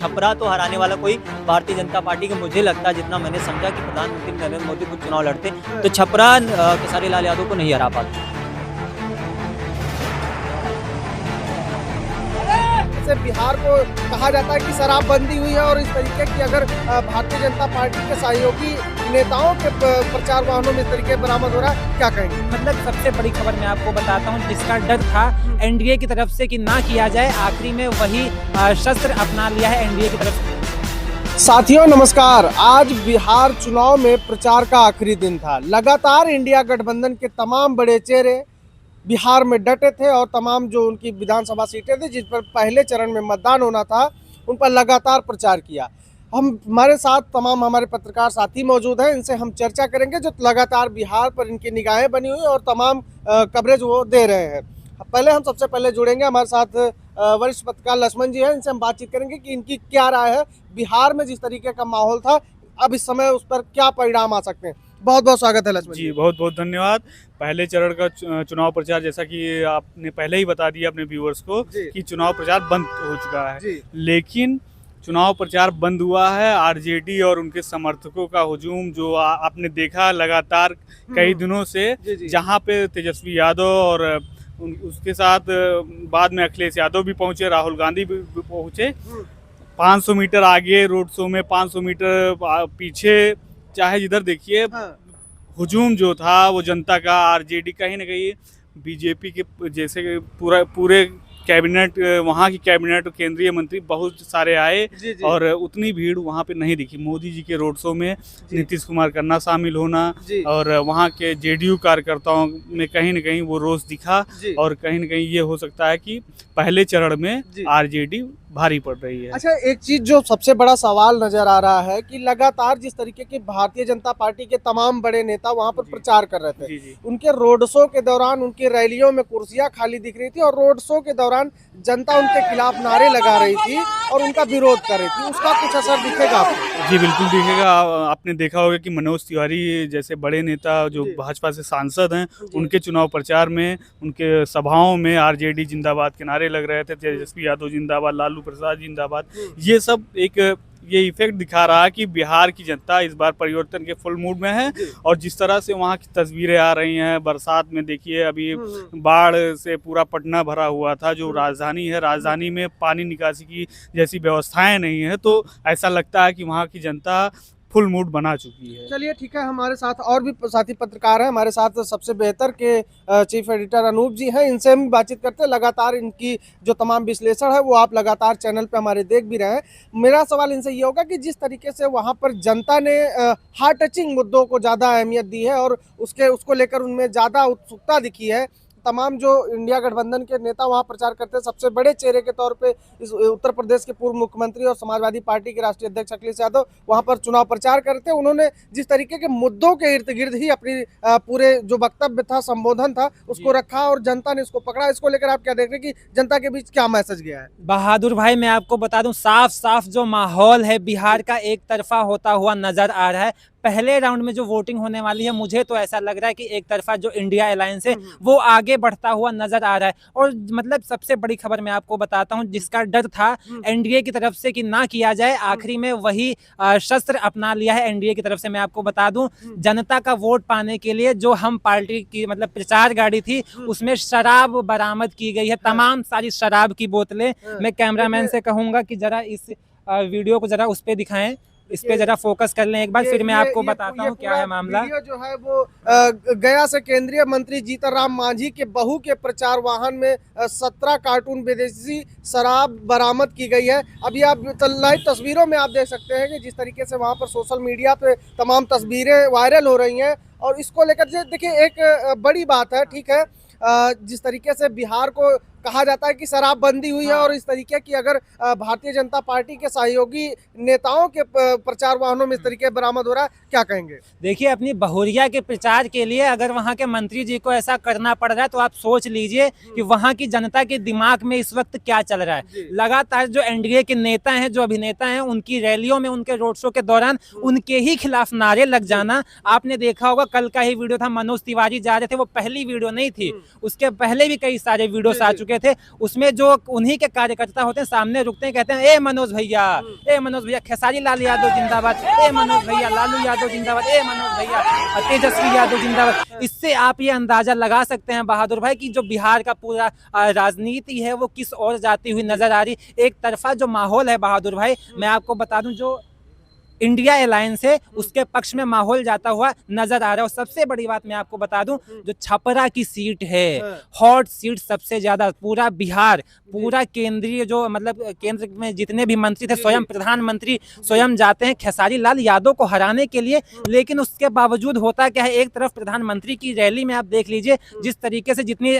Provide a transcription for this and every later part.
छपरा तो हराने वाला कोई भारतीय जनता पार्टी के मुझे लगता है, जितना मैंने समझा कि प्रधानमंत्री नरेंद्र मोदी कुछ चुनाव लड़ते तो छपरा खेसारी लाल यादव को नहीं हरा पाते। जैसे बिहार को कहा जाता है कि शराबबंदी हुई है और इस तरीके की अगर भारतीय जनता पार्टी के सहयोगी नेताओं के प्रचार वाहनों में इस तरीके बरामद हो रहा है, क्या कहेंगे? मतलब सबसे बड़ी खबर मैं आपको बताता हूँ, जिसका डर था एनडीए की तरफ से कि ना किया जाए, आखिरी में वही शस्त्र अपना लिया है एनडीए की तरफ से। साथियों नमस्कार। आज बिहार चुनाव में प्रचार का आखिरी दिन था। लगातार इंडिया गठबंधन के तमाम बड़े चेहरे बिहार में डटे थे और तमाम जो उनकी विधानसभा सीटें थी जिस पर पहले चरण में मतदान होना था उन पर लगातार प्रचार किया। हमारे साथ तमाम हमारे पत्रकार साथी मौजूद हैं, इनसे हम चर्चा करेंगे जो लगातार बिहार पर इनकी निगाहें बनी हुई और तमाम कवरेज वो दे रहे हैं। हम सबसे पहले जुड़ेंगे, हमारे साथ वरिष्ठ पत्रकार लक्ष्मण जी हैं, इनसे हम बातचीत करेंगे कि इनकी क्या राय है बिहार में जिस तरीके का माहौल था, अब इस समय उस पर क्या परिणाम आ सकते हैं। बहुत बहुत स्वागत है लक्ष्मण जी, बहुत बहुत धन्यवाद। पहले चरण का चुनाव प्रचार, जैसा कि आपने पहले ही बता दिया अपने व्यूअर्स को कि चुनाव प्रचार बंद हो चुका है, लेकिन चुनाव प्रचार बंद हुआ है। आरजेडी और उनके समर्थकों का हुजूम जो आपने देखा लगातार कई दिनों से, जहां पे तेजस्वी यादव और उसके साथ बाद में अखिलेश यादव भी पहुंचे, राहुल गांधी भी पहुंचे। 500 मीटर आगे रोड शो में, 500 मीटर पीछे, चाहे जिधर देखिए हुजूम जो था वो जनता का, आरजेडी कहीं ना कहीं बीजेपी के जैसे पूरे कैबिनेट, वहाँ की कैबिनेट और केंद्रीय मंत्री बहुत सारे आए और उतनी भीड़ वहाँ पे नहीं दिखी। मोदी जी के रोड शो में नीतीश कुमार करना शामिल होना और वहाँ के जेडीयू कार्यकर्ताओं में कहीं ना कहीं वो रोष दिखा और कहीं ना कहीं ये हो सकता है कि पहले चरण में आरजेडी भारी पड़ रही है। अच्छा, एक चीज जो सबसे बड़ा सवाल नजर आ रहा है कि लगातार जिस तरीके की भारतीय जनता पार्टी के तमाम बड़े नेता वहां पर प्रचार कर रहे थे, उनके रोड शो के दौरान उनकी रैलियों में कुर्सियां खाली दिख रही थी और रोड शो के दौरान जनता उनके खिलाफ नारे लगा रही थी और उनका विरोध कर रही थी। उसका कुछ असर दिखेगा आपको? जी बिल्कुल दिखेगा। आपने देखा होगा कि मनोज तिवारी जैसे बड़े नेता जो भाजपा से सांसद हैं, उनके चुनाव प्रचार में, उनके सभाओं में आरजेडी जिंदाबाद के नारे लग रहे थे, तेजस्वी यादव जिंदाबाद, लालू प्रसाद जिंदाबाद। ये सब ये इफेक्ट दिखा रहा है कि बिहार की जनता इस बार परिवर्तन के फुल मूड में है। और जिस तरह से वहाँ की तस्वीरें आ रही हैं, बरसात में देखिए अभी बाढ़ से पूरा पटना भरा हुआ था, जो राजधानी है, राजधानी में पानी निकासी की जैसी व्यवस्थाएं नहीं है, तो ऐसा लगता है कि वहाँ की जनता फुल मूड बना चुकी है। चलिए ठीक है, हमारे साथ और भी साथी पत्रकार हैं, हमारे साथ सबसे बेहतर के चीफ एडिटर अनूप जी हैं, इनसे हम बातचीत करते हैं। लगातार इनकी जो तमाम विश्लेषण है वो आप लगातार चैनल पे हमारे देख भी रहे हैं। मेरा सवाल इनसे ये होगा कि जिस तरीके से वहाँ पर जनता ने हार्ट टचिंग मुद्दों को ज़्यादा अहमियत दी है और उसको लेकर उनमें ज़्यादा उत्सुकता दिखी है, तमाम जो इंडिया गठबंधन के नेता वहां प्रचार करते हैं, सबसे बड़े चेहरे के तौर पे इस उत्तर प्रदेश के पूर्व मुख्यमंत्री और समाजवादी पार्टी के राष्ट्रीय अध्यक्ष अखिलेश यादव वहां पर चुनाव प्रचार करते हैं। उन्होंने जिस तरीके के मुद्दों के इर्द गिर्द ही अपनी पूरे जो वक्तव्य था, संबोधन था, उसको रखा और जनता ने इसको पकड़ा। इसको लेकर आप क्या देख रहे हैं कि जनता के बीच क्या मैसेज गया है? बहादुर भाई, मैं आपको बता दूं, साफ साफ जो माहौल है बिहार का एक तरफा होता हुआ नजर आ रहा है। पहले राउंड में जो वोटिंग होने वाली है, मुझे तो ऐसा लग रहा है कि एक तरफा जो इंडिया अलायंस है वो आगे बढ़ता हुआ नजर आ रहा है। और मतलब सबसे बड़ी खबर मैं आपको बताता हूं, जिसका डर था एनडीए की तरफ से कि ना किया जाए, आखिरी में वही शस्त्र अपना लिया है एनडीए की तरफ से। मैं आपको बता दूं, जनता का वोट पाने के लिए जो हम पार्टी की मतलब प्रचार गाड़ी थी उसमें शराब बरामद की गई है, तमाम सारी शराब की बोतलें। मैं कैमरामैन से कहूंगा कि जरा इस वीडियो को जरा उस पे दिखाएं, इस पे जरा फोकस कर लें एक बार, फिर मैं आपको बताता हूँ क्या है मामला। वीडियो जो है वो गया से केंद्रीय मंत्री जीतन राम मांझी के बहू के प्रचार वाहन में 17 कार्टून विदेशी शराब बरामद की गई है। अभी आप लाइव तस्वीरों में आप देख सकते हैं कि जिस तरीके से वहां पर सोशल मीडिया पे तमाम तस्वीरें वायरल हो रही हैं और इसको लेकर देखिए एक बड़ी बात है, ठीक है, जिस तरीके से बिहार को कहा जाता है कि शराबबंदी हुई है और इस तरीके की अगर भारतीय जनता पार्टी के सहयोगी नेताओं के प्रचार वाहनों में इस तरीके बरामद हो रहा है, क्या कहेंगे? देखिए, अपनी बहुरिया के प्रचार के लिए अगर वहां के मंत्री जी को ऐसा करना पड़ रहा है तो आप सोच लीजिए कि वहां की जनता के दिमाग में इस वक्त क्या चल रहा है। लगातार जो एनडीए के नेता हैं, जो अभिनेता हैं, उनकी रैलियों में, उनके रोड शो के दौरान उनके ही खिलाफ नारे लग जाना। आपने देखा होगा, कल का ही वीडियो था, मनोज तिवारी जा रहे थे, वो पहली वीडियो नहीं थी, उसके पहले भी कई सारे वीडियोस आ चुके चुके थे, उसमें जो उन्हीं के कार्यकर्ता होते हैं सामने रुकते हैं, कहते हैं ए मनोज भैया, ए मनोज भैया, खेसारी लाल यादव जिंदाबाद, ए मनोज भैया, लालू यादव जिंदाबाद, ए मनोज भैया, तेजस्वी यादव जिंदाबाद। इससे आप ये अंदाजा लगा सकते हैं बहादुर भाई कि जो बिहार का पूरा राजनीति है वो किस ओर जाती हुई नजर आ रही। एक तरफा जो माहौल है बहादुर भाई, मैं आपको बता दूं, जो इंडिया अलायंस है उसके पक्ष में माहौल जाता हुआ नजर आ रहा है। और सबसे बड़ी बात मैं आपको बता दूं, जो छपरा की सीट है, हॉट सीट सबसे ज्यादा, पूरा बिहार, पूरा केंद्रीय जो मतलब केंद्र में जितने भी मंत्री थे, स्वयं प्रधानमंत्री स्वयं जाते हैं खेसारी लाल यादव को हराने के लिए। लेकिन उसके बावजूद होता क्या है, एक तरफ प्रधानमंत्री की रैली में आप देख लीजिए जिस तरीके से जितनी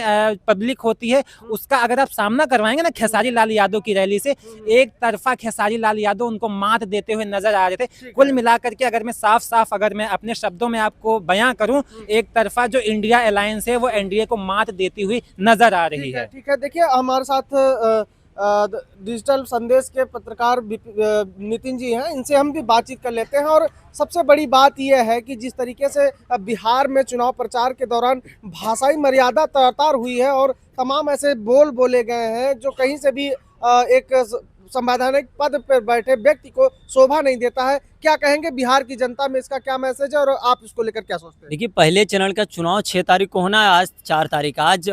पब्लिक होती है उसका अगर आप सामना करवाएंगे ना खेसारी लाल यादव की रैली से, एक तरफा खेसारी लाल यादव उनको मात देते हुए नजर आ रहे थे। कुल मिलाकर के अगर मैं साफ अगर मैं अपने शब्दों में आपको बयां करूं, एक तरफा जो इंडिया अलायंस है वो एनडीए को मात देती हुई नजर आ रही है। ठीक है, देखिए हमारे साथ डिजिटल संदेश के पत्रकार नितिन जी हैं, इनसे हम भी बातचीत कर लेते हैं। और सबसे बड़ी बात यह है कि जिस तरीके से बिहार में चुनाव प्रचार के दौरान भाषाई मर्यादा तार हुई है और तमाम ऐसे बोल बोले गए हैं जो कहीं से भी एक संवैधानिक पद पर बैठे व्यक्ति को शोभा नहीं देता है। क्या कहेंगे बिहार की जनता में, इसका क्या मैसेज है और आप इसको लेकर क्या सोचते हैं? देखिए, पहले चरण का चुनाव 6 तारीख को होना है, आज 4 तारीख। आज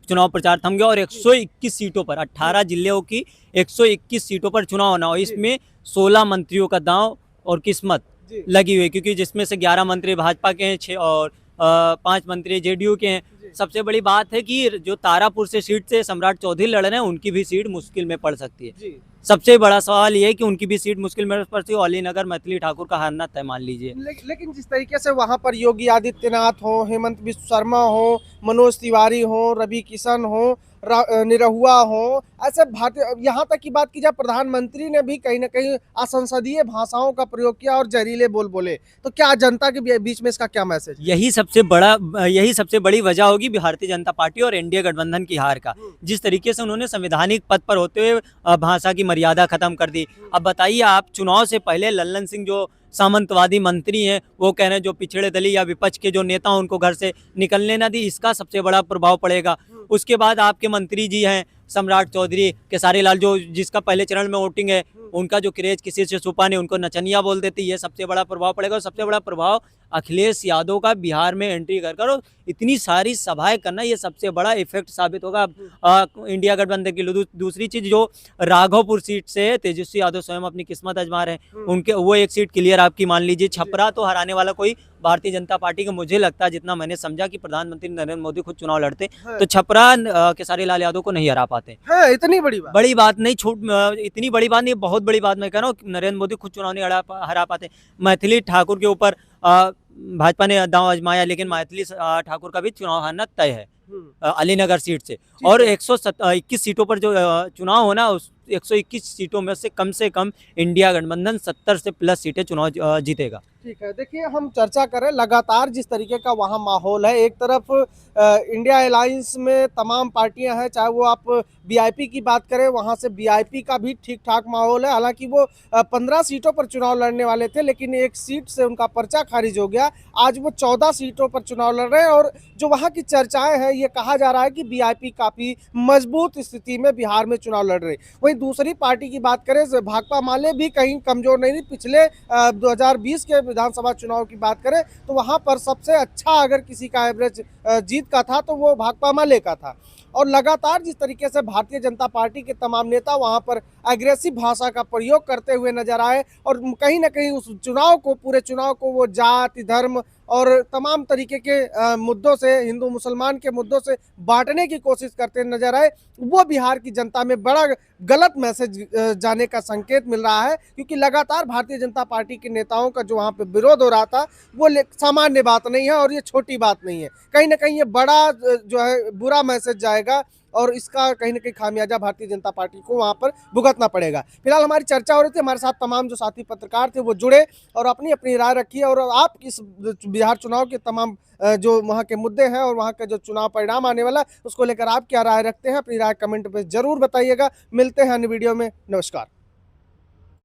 चुनाव प्रचार थम गया और 121 सीटों पर, 18 जिलों की 121 सीटों पर चुनाव होना और इसमें 16 मंत्रियों का दांव और किस्मत लगी हुई, क्योंकि जिसमें से 11 मंत्री भाजपा के हैं, 6 और 5 मंत्री जेडीयू के हैं। सबसे बड़ी बात है कि जो तारापुर से सीट से सम्राट चौधरी लड़ रहे हैं उनकी भी सीट मुश्किल में पड़ सकती है। सबसे बड़ा सवाल ये है कि उनकी भी सीट मुश्किल में पड़ सकती है। अलीनगर मैथिली ठाकुर का हारना तय मान लीजिए। लेकिन जिस तरीके से वहां पर योगी आदित्यनाथ हो, हेमंत बिस्व शर्मा हो, मनोज तिवारी हो, रवि किशन हो, निरहुआ हो, ऐसे भारतीय, यहाँ तक की बात की जाए प्रधानमंत्री ने भी कहीं ना कहीं असंसदीय भाषाओं का प्रयोग किया और जहरीले बोल बोले, तो क्या जनता के बीच में इसका क्या मैसेज? यही सबसे बड़ी वजह होगी भारतीय जनता पार्टी और एनडीए गठबंधन की हार का। जिस तरीके से उन्होंने संवैधानिक पद पर होते हुए भाषा की मर्यादा खत्म कर दी। अब बताइए, आप चुनाव से पहले लल्लन सिंह जो सामंतवादी मंत्री हैं वो कह रहे हैं जो पिछड़े दली या विपक्ष के जो नेता उनको घर से निकलने ना दी, इसका सबसे बड़ा प्रभाव पड़ेगा। उसके बाद आपके मंत्री जी हैं सम्राट चौधरी, खेसारी लाल, जो जिसका पहले चरण में वोटिंग है, उनका जो क्रेज किसी से छुपा नहीं, उनको नचनिया बोल देती, ये सबसे बड़ा प्रभाव पड़ेगा। और सबसे बड़ा प्रभाव अखिलेश यादव का बिहार में एंट्री कर इतनी सारी सभाएं करना, ये सबसे बड़ा इफेक्ट साबित होगा इंडिया गठबंधन की। दूसरी चीज, जो राघवपुर सीट से तेजस्वी यादव स्वयं अपनी किस्मत आजमा रहे हैं, उनके वो एक सीट क्लियर आपकी मान लीजिए। छपरा तो हराने वाला कोई भारतीय जनता पार्टी का मुझे लगता है, जितना मैंने समझा कि प्रधानमंत्री नरेंद्र मोदी खुद चुनाव लड़ते तो छपरा खेसारी लाल यादव को नहीं हरा पाते। इतनी बड़ी बात नहीं, इतनी बड़ी बात नहीं, बहुत बड़ी बात मैं कह रहा हूँ। नरेंद्र मोदी खुद चुनाव नहीं हरा पाते। मैथिली ठाकुर के ऊपर भाजपा ने दांव आजमाया, लेकिन मैथिली ठाकुर का भी चुनाव हारना तय है अलीनगर सीट से। और 121 सीटों पर जो चुनाव होना, उस 121 सीटों में से कम इंडिया गठबंधन 70 से प्लस सीटें चुनाव जीतेगा। ठीक है, देखिए हम चर्चा करें लगातार जिस तरीके का वहाँ माहौल है। एक तरफ इंडिया अलायंस में तमाम पार्टियां हैं, चाहे वो आप वीआईपी की बात करें, वहाँ से वीआईपी का भी ठीक ठाक माहौल है। हालांकि वो 15 सीटों पर चुनाव लड़ने वाले थे, लेकिन एक सीट से उनका पर्चा खारिज हो गया। आज वो 14 सीटों पर चुनाव लड़ रहे हैं और जो वहाँ की चर्चाएं हैं, ये कहा जा रहा है कि वीआईपी काफ़ी मजबूत स्थिति में बिहार में चुनाव लड़ रही। वहीं दूसरी पार्टी की बात करें, भाकपा माले भी कहीं कमजोर नहीं रही। पिछले 2020 के विधानसभा चुनाव की बात करें तो वहां पर सबसे अच्छा अगर किसी का एवरेज जीत का था तो वो भाकपा माले का था। और लगातार जिस तरीके से भारतीय जनता पार्टी के तमाम नेता वहां पर एग्रेसिव भाषा का प्रयोग करते हुए नजर आए और कहीं ना कहीं उस पूरे चुनाव को वो जाति, धर्म और तमाम तरीके के मुद्दों से, हिंदू मुसलमान के मुद्दों से बांटने की कोशिश करते नजर आए, वो बिहार की जनता में बड़ा गलत मैसेज जाने का संकेत मिल रहा है। क्योंकि लगातार भारतीय जनता पार्टी के नेताओं का जो वहाँ पे विरोध हो रहा था वो सामान्य बात नहीं है और ये छोटी बात नहीं है। कहीं ना कहीं ये बड़ा जो है बुरा मैसेज जाएगा और इसका कहीं ना कहीं खामियाजा भारतीय जनता पार्टी को वहाँ पर भुगतना पड़ेगा। फिलहाल हमारी चर्चा हो रही थी, हमारे साथ तमाम जो साथी पत्रकार थे वो जुड़े और अपनी अपनी राय रखी और आप इस बिहार चुनाव के तमाम जो वहाँ के मुद्दे हैं और वहाँ का जो चुनाव परिणाम आने वाला उसको लेकर आप क्या राय रखते हैं, अपनी राय कमेंट पे जरूर बताइएगा। मिलते हैं अन्य वीडियो में, नमस्कार।